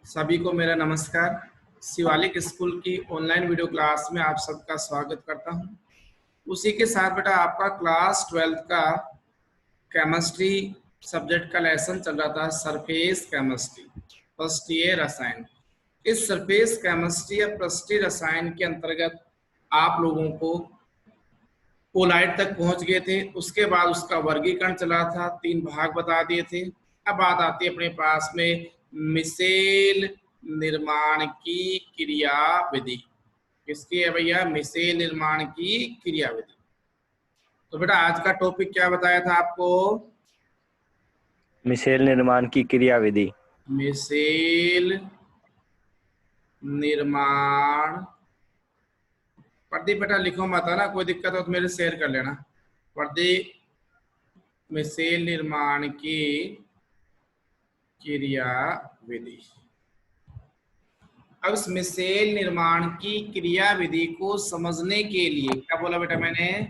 सभी को मेरा नमस्कार। शिवालिक स्कूल की ऑनलाइन वीडियो क्लास में आप सबका स्वागत करता हूं। उसी के साथ बेटा आपका क्लास 12th का केमिस्ट्री सब्जेक्ट का लेसन चल रहा था, सरफेस केमिस्ट्री पृष्ठीय रसायन। इस सरफेस केमिस्ट्री या पृष्ठीय रसायन के अंतर्गत आप लोगों को पोलाइट तक पहुंच गए थे। उसके बाद उसका वर्गीकरण चला था, 3 भाग बता दिए थे। अब बात आती है अपने पास में मिसेल निर्माण की क्रिया विधि। किसकी है भैया? मिसेल निर्माण की क्रिया विधि। तो बेटा आज का टॉपिक क्या बताया था आपको? मिसेल निर्माण की क्रिया विधि। मिसेल निर्माण। प्रदीप बेटा लिखो मत, है ना, कोई दिक्कत हो तो मेरे शेयर कर लेना। प्रदीप, मिसेल निर्माण की क्रिया विधि। अब इस मिसेल निर्माण की क्रिया विधि को समझने के लिए क्या बोला बेटा मैंने?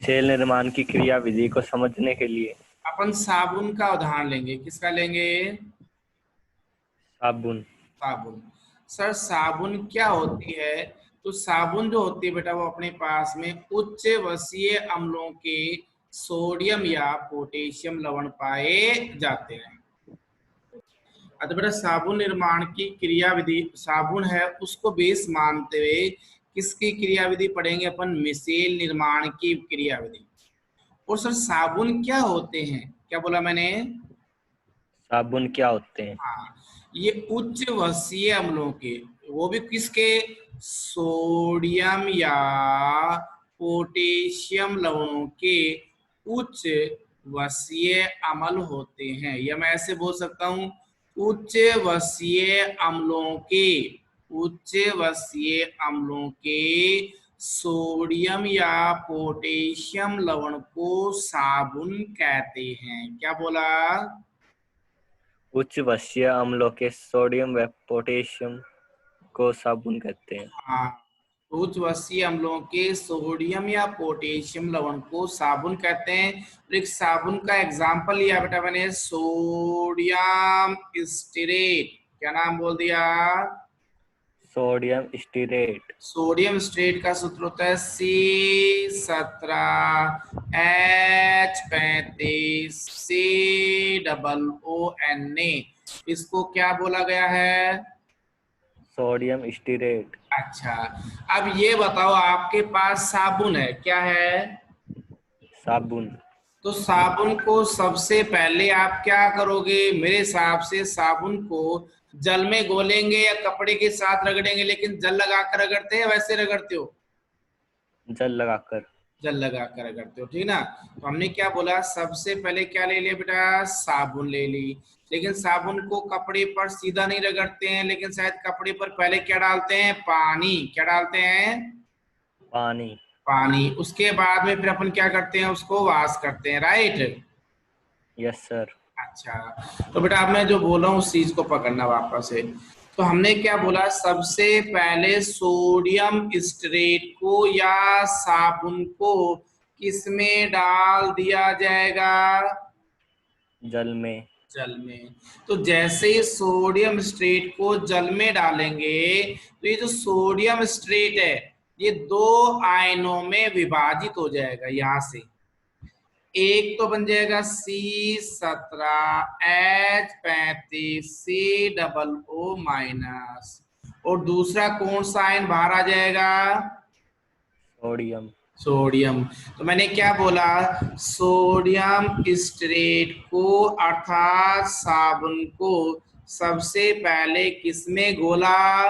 मिसेल निर्माण की क्रिया विधि को समझने के लिए अपन साबुन का उदाहरण लेंगे। किसका लेंगे? साबुन। साबुन। सर साबुन क्या होती है? तो साबुन जो होती है बेटा वो अपने पास में उच्च वसीय अम्लों के सोडियम या पोटेशियम लवण पाए जाते हैं। तो बेटा साबुन निर्माण की क्रिया विधि, साबुन है उसको बेस मानते हुए किसकी क्रिया विधि पढ़ेंगे अपन? मिसेल निर्माण की क्रिया विधि। और सर साबुन क्या होते हैं? क्या बोला मैंने? साबुन क्या होते हैं? हाँ, ये उच्च वसीय अम्लों के, वो भी किसके? सोडियम या पोटेशियम लवणों के उच्च वसीय अम्ल होते हैं। या मैं ऐसे बोल सकता हूं, उच्च वसीय अम्लों के, उच्च वसीय अम्लों के सोडियम या पोटेशियम लवण को साबुन कहते हैं। क्या बोला? उच्च वसीय अम्लों के सोडियम व पोटेशियम को साबुन कहते हैं। हाँ, उच्च वसीय अम्लों के सोडियम या पोटेशियम लवण को साबुन कहते हैं। तो एक साबुन का एग्जाम्पल लिया बेटा मैंने, सोडियम स्टीरेट। क्या नाम बोल दिया? Sodium stearate. सोडियम स्टीरेट का सूत्र होता है C17H35COO। इसको क्या बोला गया है? Sodium stearate. अच्छा, अब ये बताओ आपके पास साबुन है, क्या है? साबुन। तो साबुन को सबसे पहले आप क्या करोगे? मेरे हिसाब से साबुन को जल में घोलेंगे या कपड़े के साथ रगड़ेंगे, लेकिन जल लगाकर रगड़ते हैं वैसे रगड़ते हो? जल लगाकर। जल लगाकर रगड़ते हो, ठीक ना। तो हमने क्या बोला, सबसे पहले क्या ले लिया बेटा? साबुन ले ली। लेकिन साबुन को कपड़े पर सीधा नहीं रगड़ते हैं, लेकिन शायद कपड़े पर पहले क्या डालते हैं? पानी। क्या डालते हैं? पानी। पानी। उसके बाद में फिर अपन क्या करते हैं? उसको वॉश करते हैं, राइट। Yes sir. अच्छा, तो बेटा अब मैं जो बोल रहा हूँ उस चीज को पकड़ना वापस से। तो हमने क्या बोला, सबसे पहले सोडियम स्टीरेट को या साबुन को किसमें डाल दिया जाएगा? जल में। जल में। तो जैसे ही सोडियम स्टीरेट को जल में डालेंगे तो ये जो सोडियम स्टीरेट है ये 2 आयनों में विभाजित हो जाएगा। यहां से एक तो बन जाएगा C17H35COO-, और दूसरा कौन सा आयन बाहर आ जाएगा? सोडियम। सोडियम। तो मैंने क्या बोला, सोडियम स्टीरेट को अर्थात साबुन को सबसे पहले किसमें घोला?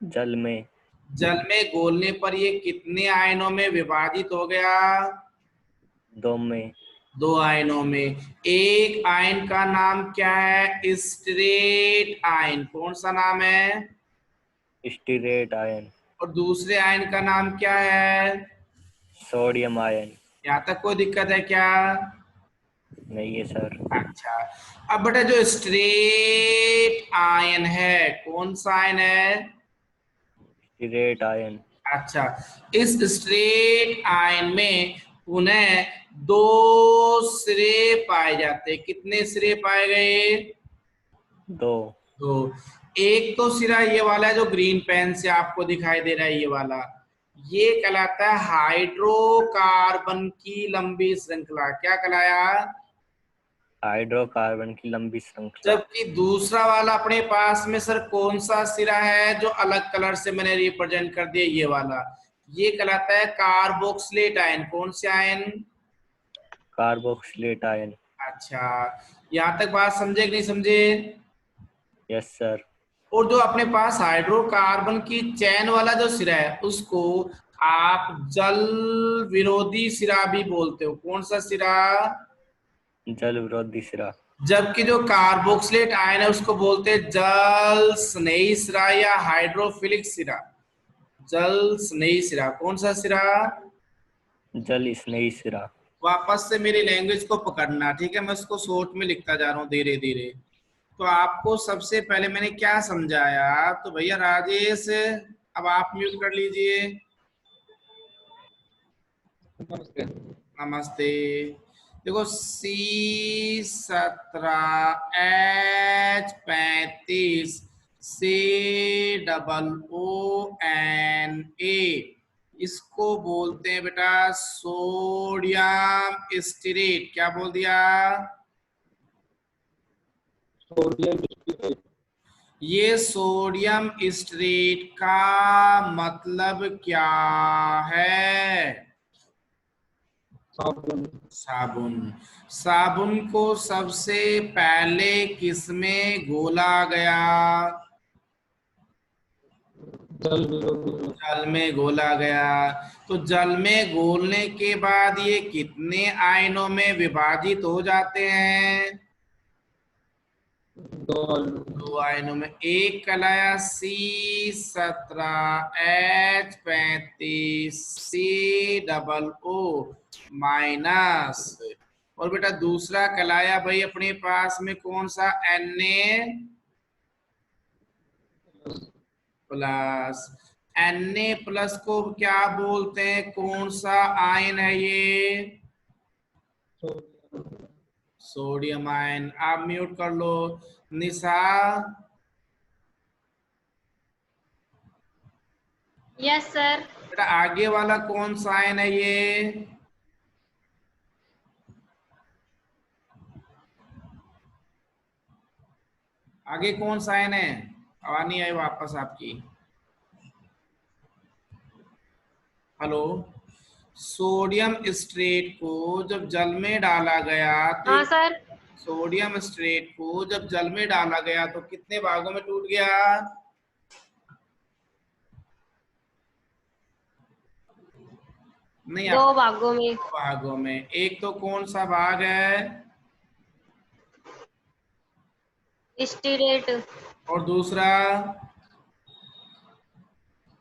जल में। जल में घोलने पर ये कितने आयनों में विभाजित हो गया? 2 में। 2 आयनों में। एक आयन का नाम क्या है? Stearate ion. कौन सा नाम है? Stearate ion. और दूसरे आयन का नाम क्या है? Sodium ion. यहाँ तक कोई दिक्कत है क्या? नहीं है सर। अच्छा, अब बेटा जो स्टीरेट आयन है कौन सा आयन है? Stearate ion. अच्छा, इस स्टीरेट आयन में पुनः 2 सिरे पाए जाते हैं। कितने सिरे पाए गए? दो। तो एक तो सिरा ये वाला है जो ग्रीन पेन से आपको दिखाई दे रहा है, ये वाला, ये कहलाता है हाइड्रोकार्बन की लंबी श्रृंखला। क्या कहलाया? हाइड्रोकार्बन की लंबी श्रृंखला। जबकि दूसरा वाला अपने पास में सर कौन सा सिरा है जो अलग कलर से मैंने रिप्रेजेंट कर दिया, ये वाला, ये कहलाता है कार्बोक्सिलेट आयन। कौन से आयन? Carboxylate ion. अच्छा, यहां तक बात समझे कि नहीं समझे? Yes sir. और जो अपने पास हाइड्रोकार्बन की चैन वाला जो सिरा है उसको आप जल विरोधी सिरा भी बोलते हो। कौन सा सिरा? जल विरोधी सिरा। जबकि जो कार्बोक्सिलेट आयन है उसको बोलते हैं जल स्नेही सिरा या हाइड्रोफिलिक सिरा। जल स्नेही सिरा। कौन सा सिरा? जल स्नेही सिरा। वापस से मेरी लैंग्वेज को पकड़ना, ठीक है? मैं उसको शॉर्ट में लिखता जा रहा हूँ धीरे धीरे। तो आपको सबसे पहले मैंने क्या समझाया, तो भैया राजेश अब आप म्यूट कर लीजिए। नमस्ते। देखो C17H35 COONA, इसको बोलते हैं बेटा सोडियम स्टीरेट। क्या बोल दिया? ये सोडियम स्टीरेट का मतलब क्या है? साबुन। साबुन को सबसे पहले किसमें घोला गया? जल में घोला गया। तो जल में घोलने के बाद ये कितने आयनों में विभाजित हो जाते हैं? दो आयनों में। एक कहलाया C17H35 माइनस, और बेटा दूसरा कहलाया भाई अपने पास में कौन सा? Na plus. Na प्लस को क्या बोलते हैं? कौन सा आयन है ये? Sodium ion. आप म्यूट कर लो निशा। Yes sir. बेटा आगे वाला कौन सा आयन है ये? आगे कौन सा आयन है? आवाज नहीं आई वापस आपकी। हेलो। सोडियम स्ट्रेट को जब जल में डाला गया तो हाँ सर। सोडियम स्ट्रेट को जब जल में डाला गया तो कितने भागों में टूट गया? नहीं, दो आप भागों में। भागों में। एक तो कौन सा भाग है? स्टीरेट। और दूसरा?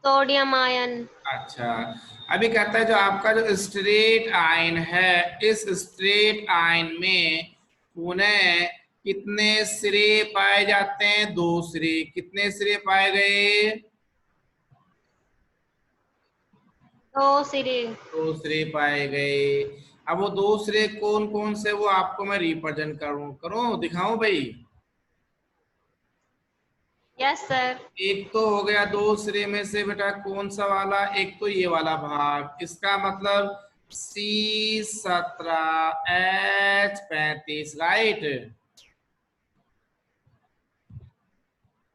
Sodium ion. अच्छा, अभी कहता है जो आपका जो स्ट्रेट आयन है, इस स्ट्रेट आयन में पुनः कितने सिरे पाए जाते हैं? दो सिरे। कितने सिरे पाए गए? दो सिरे। दो सिरे पाए गए। अब वो दो सिरे कौन कौन से, वो आपको मैं रिप्रेजेंट करूं दिखाऊं भाई? Yes sir. एक तो हो गया दो सिरे में से बेटा कौन सा वाला? एक तो ये वाला भाग, इसका मतलब C17H35, राइट?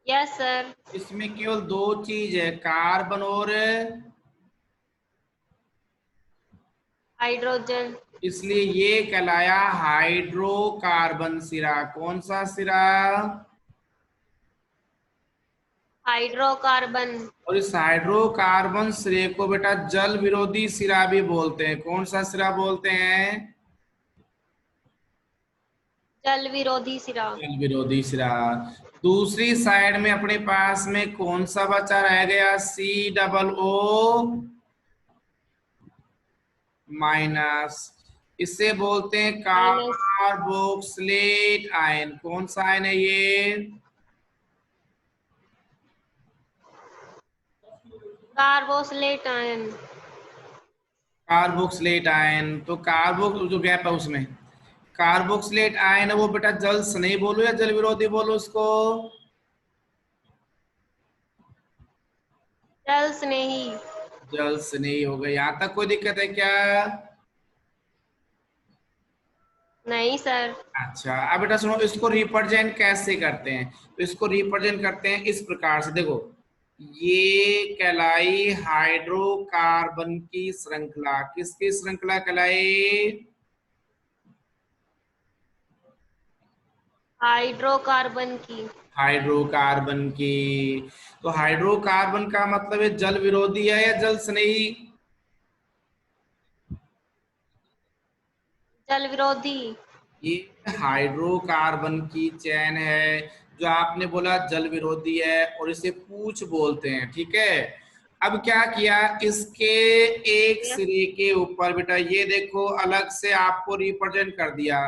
Yes sir. इसमें केवल दो चीज है, कार्बन और, हाइड्रोजन। इसलिए ये कहलाया हाइड्रोकार्बन सिरा। कौन सा सिरा? हाइड्रोकार्बन। और इस हाइड्रोकार्बन सिरे को बेटा जल विरोधी सिरा भी बोलते हैं। कौन सा सिरा बोलते हैं? जल विरोधी सिरा। जल विरोधी सिरा। दूसरी साइड में अपने पास में कौन सा बचा रह गया? COO minus. इसे बोलते हैं माइनस। Carboxylate ion. कौन सा आयन है ये? Carboxylate ion. Carboxylate ion. तो कार्बो जो गैप है उसमें, कार्बोक्सिलेट आयन है वो बेटा जल स्नेही बोलो या जल विरोधी बोलो उसको? जल स्नेही। जल स्नेही हो गए। यहाँ तक कोई दिक्कत है क्या? नहीं सर। अच्छा, अब बेटा सुनो, इसको रिप्रेजेंट कैसे करते हैं? तो इसको रिप्रेजेंट करते हैं इस प्रकार से, देखो ये कहलाई हाइड्रोकार्बन की श्रृंखला। किसकी श्रृंखला कहलाई? हाइड्रोकार्बन की। हाइड्रोकार्बन की। तो हाइड्रोकार्बन का मतलब है जल विरोधी है या जल स्नेही? जल विरोधी। ये हाइड्रोकार्बन की चेन है जो आपने बोला जल विरोधी है, और इसे पूछ बोलते हैं, ठीक है। अब क्या किया, इसके एक सिरे के ऊपर बेटा ये देखो अलग से आपको रिप्रेजेंट कर दिया।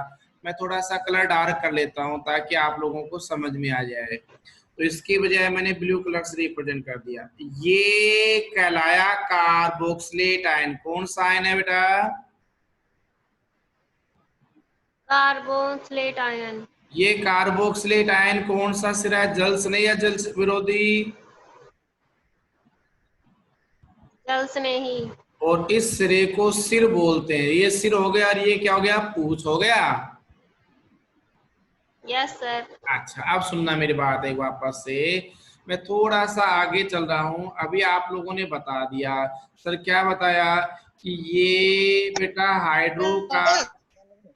मैं थोड़ा सा कलर डार्क कर लेता हूं ताकि आप लोगों को समझ में आ जाए। तो इसकी बजाय मैंने ब्लू कलर से रिप्रेजेंट कर दिया। ये कहलाया कार्बोक्सिलेट आयन। कौन सा आयन है बेटा? Carboxylate ion. ये कार्बोक्सिलेट आयन कौन सा सिरा है, जल स्नेही या जल विरोधी? जल स्नेही। और इस सिरे को सिर बोलते हैं। ये सिर हो गया और ये क्या हो गया, पूंछ हो गया। Yes sir. अच्छा, अब सुनना मेरी बात एक वापस से। मैं थोड़ा सा आगे चल रहा हूं। अभी आप लोगों ने बता दिया, सर क्या बताया कि ये बेटा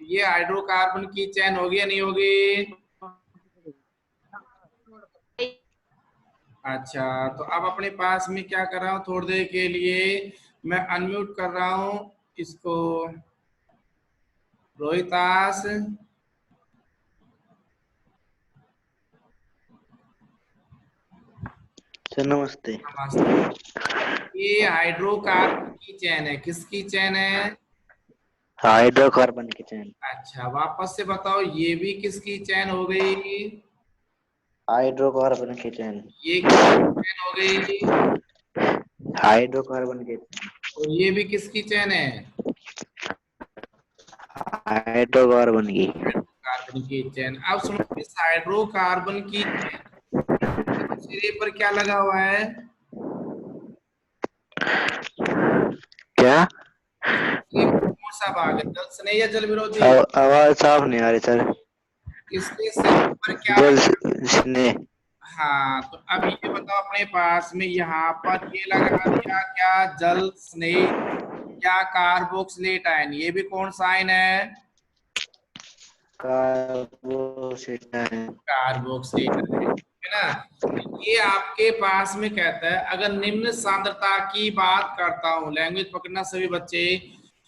ये हाइड्रोकार्बन की चैन होगी या नहीं होगी? अच्छा, तो अब अपने पास में क्या कर रहा हूँ, थोड़ी देर के लिए मैं अनम्यूट कर रहा हूँ इसको। रोहितास, सर नमस्ते। नमस्ते। ये हाइड्रोकार्बन की चैन है। किसकी चैन है? हाइड्रोकार्बन की चैन। अच्छा, वापस से बताओ, ये भी किसकी चैन हो गई? हाइड्रोकार्बन की चैन। ये किसकी चैन हो गई? हाइड्रोकार्बन की चैन। और ये भी किसकी चैन है? हाइड्रोकार्बन की। कार्बन की चैन। अब सुनो, इस हाइड्रोकार्बन की सिरे पर क्या लगा हुआ है? क्या? इसके कौन सा भाग है, जल स्नेही या जल विरोधी? आवाज साफ नहीं आ रही सर। इसके सिर पर क्या जल लगा? स्नेह। हाँ, तो अब ये बताओ अपने पास में यहाँ पर ये लगा दिया क्या, जल स्नेही या कार्बोक्सिलेट आयन? ये भी कौन सा आयन है? Carboxylate ion. कार्बोक्सिलेट आयन है ना। ये आपके पास में कहता है, अगर निम्न सांद्रता की बात करता हूं, लैंग्वेज पकड़ना सभी बच्चे,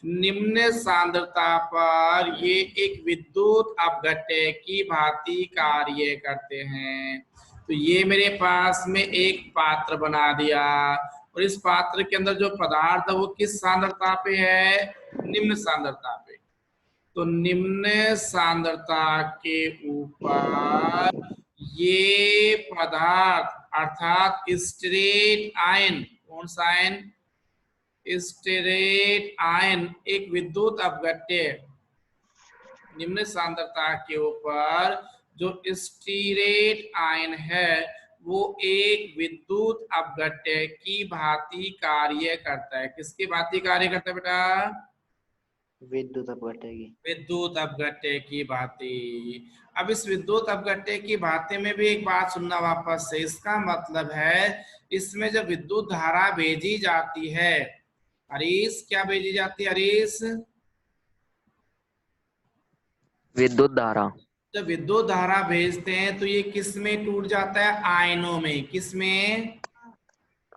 निम्न सांद्रता पर ये एक विद्युत अपघट्य की भांति कार्य करते हैं। तो ये मेरे पास में एक पात्र बना दिया, और इस पात्र के अंदर जो पदार्थ है वो किस सांद्रता पे है? निम्न सांद्रता पे। तो निम्न सांद्रता के ऊपर ये पदार्थ अर्थात स्टेरेट आयन, कौन सा आयन? स्टेरेट आयन एक विद्युत अपघट्य, निम्न सांद्रता के ऊपर जो स्टीरेट आयन है वो एक विद्युत अपघट्य की भांति कार्य करता है। किसकी भांति कार्य करता है बेटा? विद्युत अपघट्य की। विद्युत अपघट्य की भांति। अब इस विद्युत अपघट्य की भांति में भी एक बात सुनना वापस से। इसका मतलब है इसमें जब विद्युत धारा भेजी जाती है, हरीश क्या भेजी जाती है हरीश? विद्युत धारा। जब विद्युत धारा भेजते हैं तो ये किस में टूट जाता है? आयनों में। किस में?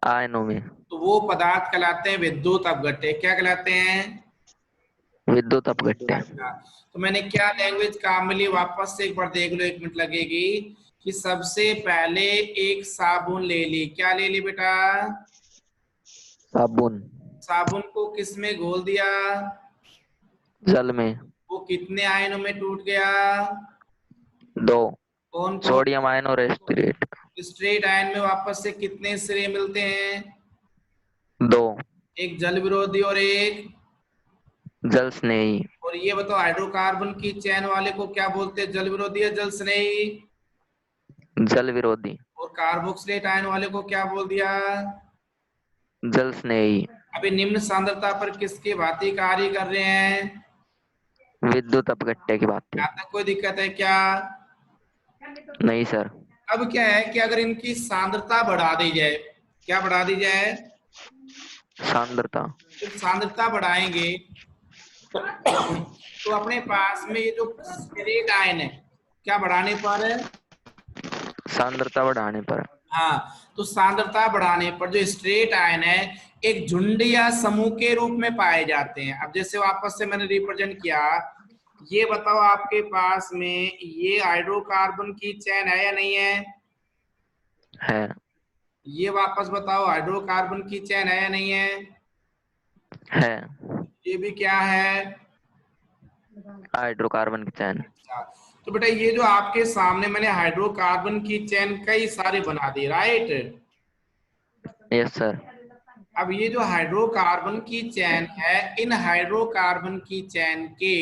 आयनों में। तो वो पदार्थ कहलाते हैं विद्युत अपघट्य। क्या कहलाते हैं? विद्युत अपघट्य। अच्छा, तो मैंने क्या लैंग्वेज काम मिली, वापस से एक बार देख लो, 1 मिनट लगेगी। कि सबसे पहले एक साबुन ले ली। क्या ले ली बेटा? साबुन। साबुन को किस में घोल दिया? जल में। वो कितने आयनों में टूट गया? 2। कौन कौन? सोडियम आयन और एस्पिरेट। स्ट्रेट आयन में वापस से कितने सिरे मिलते हैं? 2। एक जल विरोधी और एक जल स्नेही। और ये बताओ हाइड्रोकार्बन की चैन वाले को क्या बोलते हैं, जल विरोधी या जल स्नेही? जल विरोधी। और कार्बोक्सिलेट आयन वाले को क्या बोल दिया? जल स्नेही। अभी निम्न सांद्रता पर किसकी भांति कार्य कर रहे हैं? विद्युत अपघट्य की बात थी। यहाँ तक कोई दिक्कत है क्या? नहीं सर। अब क्या है कि अगर इनकी सांद्रता बढ़ा दी जाए, क्या बढ़ा दी जाए? सांद्रता। जब सांद्रता बढ़ाएंगे तो अपने पास में ये जो स्टेरेट आयन है, क्या बढ़ाने पर है? सांद्रता बढ़ाने पर। हाँ, तो सांद्रता बढ़ाने पर जो स्ट्रेट आयन है एक झुंड या समूह के रूप में पाए जाते हैं। अब जैसे वापस से मैंने रिप्रेजेंट किया, ये बताओ आपके पास में ये हाइड्रोकार्बन की चैन है या नहीं है? है। ये वापस बताओ हाइड्रोकार्बन की चैन है या नहीं है? है। ये भी क्या है? हाइड्रोकार्बन की चैन। अच्छा, तो बेटा ये जो आपके सामने मैंने हाइड्रोकार्बन की चैन कई सारे बना दी, राइट? Yes sir. अब ये जो हाइड्रोकार्बन की चैन है, इन हाइड्रोकार्बन की चैन के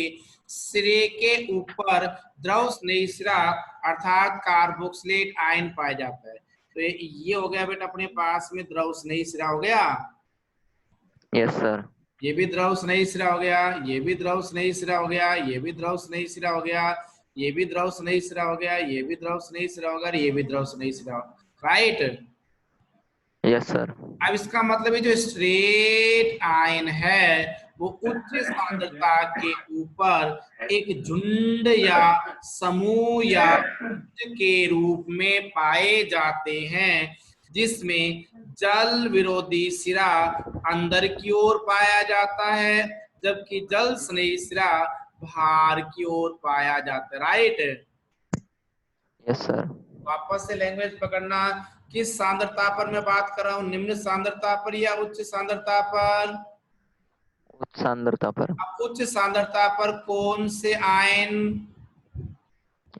सिरे के ऊपर द्रव स्नेही सिरा अर्थात कार्बोक्सिलेट आयन पाया जाता है। तो ये हो गया बेटा अपने पास में द्रव स्नेही सिरा हो गया। Yes sir. ये भी द्रव स्नेही सिरा हो गया, ये भी द्रव स्नेही सिरा हो गया, ये भी द्रव स्नेही सिरा हो गया, ये भी द्रव स्नेही सिरा हो गया, ये भी द्रव स्नेही सिरा हो गया, ये भी द्रव स्नेही सिरा, राइट? Yes sir. अब इसका मतलब ये जो स्ट्रेट आयन है वो उच्च सांद्रता के ऊपर एक झुंड या समूह या के रूप में पाए जाते हैं, जिसमें जल विरोधी सिरा अंदर की ओर पाया जाता है जबकि जल स्नेही सिरा बाहर की ओर पाया जाता है, राइट? Yes sir. वापस से लैंग्वेज पकड़ना, किस सांद्रता पर मैं बात कर रहा हूँ, निम्न सांद्रता पर या उच्च सांद्रता पर? उच्च सांद्रता पर। अब उच्च सांद्रता पर कौन से ion,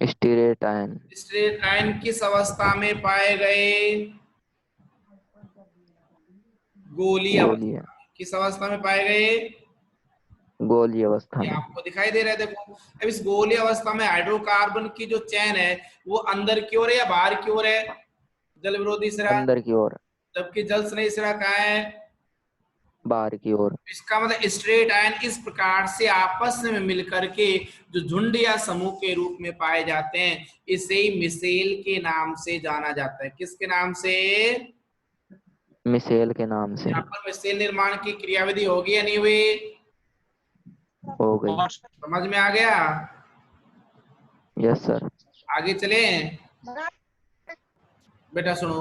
stearate ion. Straight ion किस अवस्था में पाए गए? गोलीय गोलीय। किस अवस्था में पाए गए? गोलीय अवस्था ये में। आपको दिखाई दे रहा है, देखो अब इस गोलीय अवस्था में हाइड्रोकार्बन की जो चैन है वो अंदर की ओर है या बाहर की ओर है? जल विरोधी सिरा। अंदर की ओर। जबकि जल स्नेही सिरा कहाँ है? बाहर की ओर। इसका मतलब स्ट्रेट आयन इस प्रकार से आपस में मिलकर के जो झुंड या समूह के रूप में पाए जाते हैं, इसे मिसेल के नाम से जाना जाता है। किसके नाम से? मिसेल के नाम से। यहाँ पर मिसेल निर्माण की क्रियाविधि होगी या नहीं हुई? हो गई। समझ में आ गया? Yes sir. आगे चले बेटा, सुनो।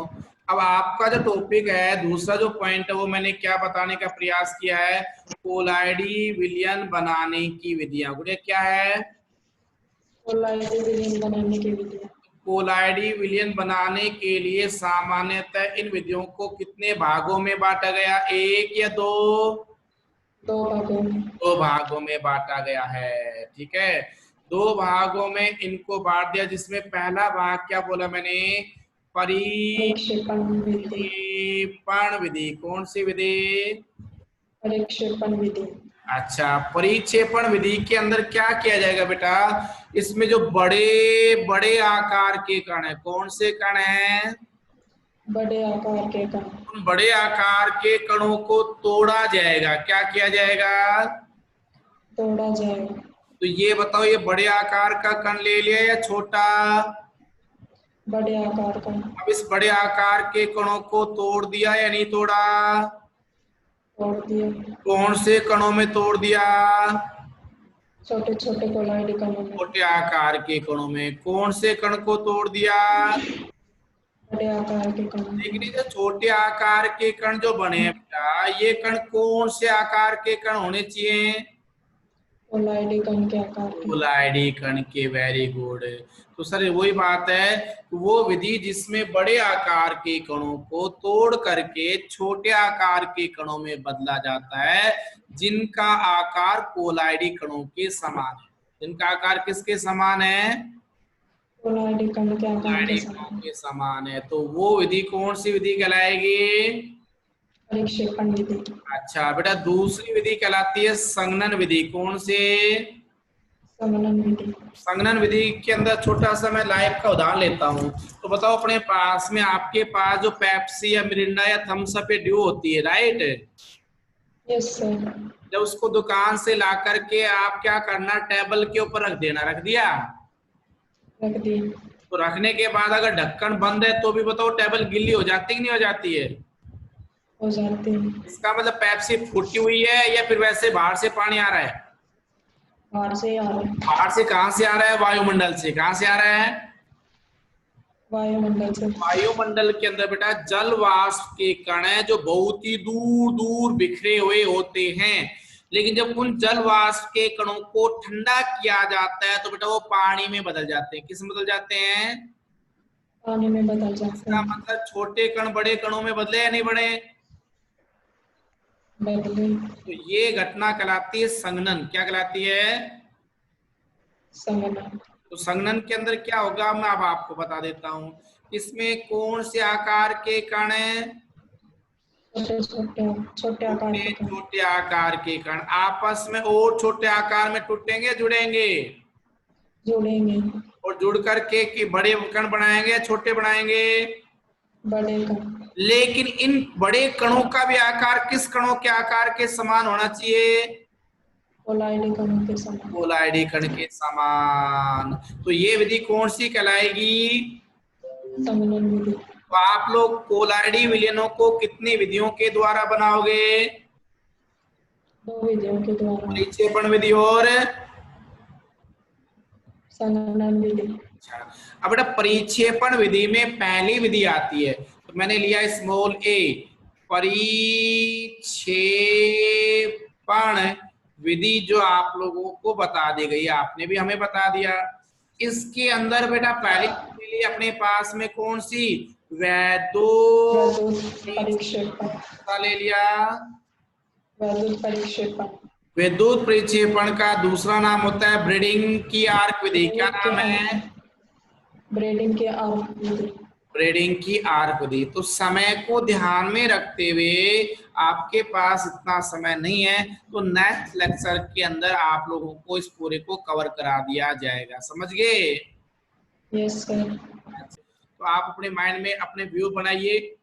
अब आपका जो टॉपिक है, दूसरा जो पॉइंट है वो मैंने क्या बताने का प्रयास किया है, कोलाइडी विलयन बनाने की विधियां। गुड़िया क्या है? कोलाइडी विलयन बनाने की विधियां। कोलाइडी विलयन बनाने के लिए सामान्यतः इन विधियों को कितने भागों में बांटा गया, एक या दो? दो भागों में। दो भागों में बांटा गया है, ठीक है। दो भागों में इनको बांट दिया, जिसमें पहला भाग क्या बोला मैंने, परिक्षेपण विधि। परिक्षेपण विधि। कौन सी विधि? परिक्षेपण विधि। अच्छा, परिक्षेपण विधि के अंदर क्या किया जाएगा बेटा, इसमें जो बड़े बड़े आकार के कण है, कौन से कण हैं? बड़े आकार के कण। उन बड़े आकार के कणों को तोड़ा जाएगा। क्या किया जाएगा? तोड़ा जाएगा। तो ये बताओ, ये बड़े आकार का कण ले लिया या छोटा? बड़े आकार का। अब इस बड़े आकार के कणों को तोड़ दिया या नहीं तोड़ा? तोड़ दिया। कौन से कणों में तोड़ दिया? छोटे छोटे कोलाइडी कणों में। छोटे आकार के कणों में। कौन से कण को तोड़ दिया? बड़े आकार के कण। लेकिन ये जो छोटे आकार के कण जो बने हैं बेटा, ये कण कौन से आकार के कण होने चाहिए? कोलाइडी कण के आकार के। कोलाइडी कण के। Very good. तो सर वही बात है, वो विधि जिसमें बड़े आकार के कणों को तोड़ करके छोटे आकार के कणों में बदला जाता है, जिनका आकार कोलाइडी कणों के समान है। जिनका आकार किसके समान है? कोलाइडी कण के आकार कोलाइडी के कणों समान। के समान है। तो वो विधि कौन सी विधि कहलाएगी? परिक्षेपण विधि। अच्छा बेटा, दूसरी विधि कहलाती है संघनन विधि। कौन से? संघनन विधि। संघनन विधि के अंदर छोटा सा मैं लाइव का उदाहरण लेता हूँ। तो बताओ, अपने पास में आपके पास जो पेप्सी या मिरिंडा या थम्स अप या ड्यू होती है, राइट? Yes sir. जब उसको दुकान से ला करके आप क्या करना, टेबल के ऊपर रख देना। रख दिया? रख दी। तो रखने के बाद अगर ढक्कन बंद है तो भी बताओ टेबल गीली हो जाती है कि नहीं हो जाती है? हो जाती है। इसका मतलब पेप्सी फूटी हुई है या फिर वैसे बाहर से पानी आ रहा है? बाहर से आ रहा है। बाहर से कहाँ से आ रहा है? वायुमंडल से। कहाँ से आ रहा है? वायुमंडल से। वायुमंडल के अंदर बेटा जल वाष्प के कण है जो बहुत ही दूर दूर बिखरे हुए होते हैं, लेकिन जब उन जल वाष्प के कणों को ठंडा किया जाता है तो बेटा वो पानी में बदल जाते हैं। किस में बदल जाते हैं? पानी में बदल जाते इसका हैं। मतलब छोटे कण बड़े कणों में बदले या नहीं बड़े? बदले। तो ये घटना कहलाती है संघनन। क्या कहलाती है? संघनन। तो संघनन के अंदर क्या होगा मैं अब आपको बता देता हूँ। इसमें कौन से आकार के कण हैं? छोटे छोटे छोटे आकार के कण। छोटे आकार के कण आपस में और छोटे आकार में टूटेंगे, जुड़ेंगे? जुड़ेंगे। और जुड़ करके कि बड़े कण बनाएंगे या छोटे बनाएंगे? बड़े कण। लेकिन इन बड़े कणों का भी आकार किस कणों के आकार के समान होना चाहिए? कोलाइडी कणों के समान। कोलाइडी कण के समान। तो ये विधि कौन सी कहलाएगी? संघनन विधि। तो आप लोग कोलाइडी विलयनों को कितनी विधियों के द्वारा बनाओगे? 2 विधियों के द्वारा। परिक्षेपण विधि और संघनन विधि। अब बेटा परिक्षेपण विधि में पहली विधि आती है, तो मैंने लिया स्मॉल ए। परिक्षेपण विधि जो आप लोगों को बता दी गई, आपने भी हमें बता दिया। इसके अंदर बेटा पहली के लिए अपने पास में कौन सी? वैद्युत परिक्षेपण ले लिया। वैद्युत परिक्षेपण। विद्युत परिक्षेपण का दूसरा नाम होता है ब्रेडिंग की आर्क विधि। क्या नाम है? ब्रेडिंग की आर्क विधि। ब्रेडिंग की आर्क विधि। तो समय को ध्यान में रखते हुए, आपके पास इतना समय नहीं है तो नेक्स्ट लेक्चर के अंदर आप लोगों को इस पूरे को कवर करा दिया जाएगा। समझ गए? Yes sir. तो आप अपने माइंड में अपने व्यू बनाइए।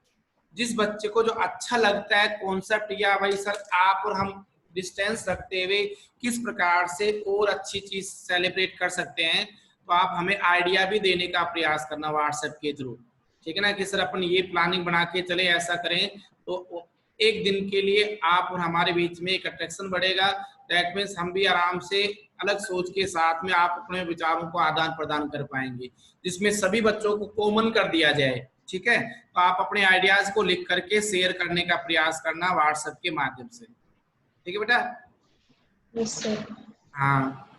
जिस बच्चे को जो अच्छा लगता है कॉन्सेप्ट, या भाई सर आप और हम डिस्टेंस रखते हुए किस प्रकार से और अच्छी चीज सेलिब्रेट कर सकते हैं, तो आप हमें आइडिया भी देने का प्रयास करना व्हाट्सएप के थ्रू। ठीक है ना? कि सर अपन ये प्लानिंग बना के चले, ऐसा करें, तो एक दिन के लिए आप और हमारे बीच में एक अट्रैक्शन बढ़ेगा। दैट मीन्स हम भी आराम से अलग सोच के साथ में आप अपने विचारों को आदान प्रदान कर पाएंगे, जिसमें सभी बच्चों को कॉमन कर दिया जाए। ठीक है? तो आप अपने आइडियाज को लिख करके शेयर करने का प्रयास करना व्हाट्सएप के माध्यम से। ठीक है बेटा? Yes sir. हाँ,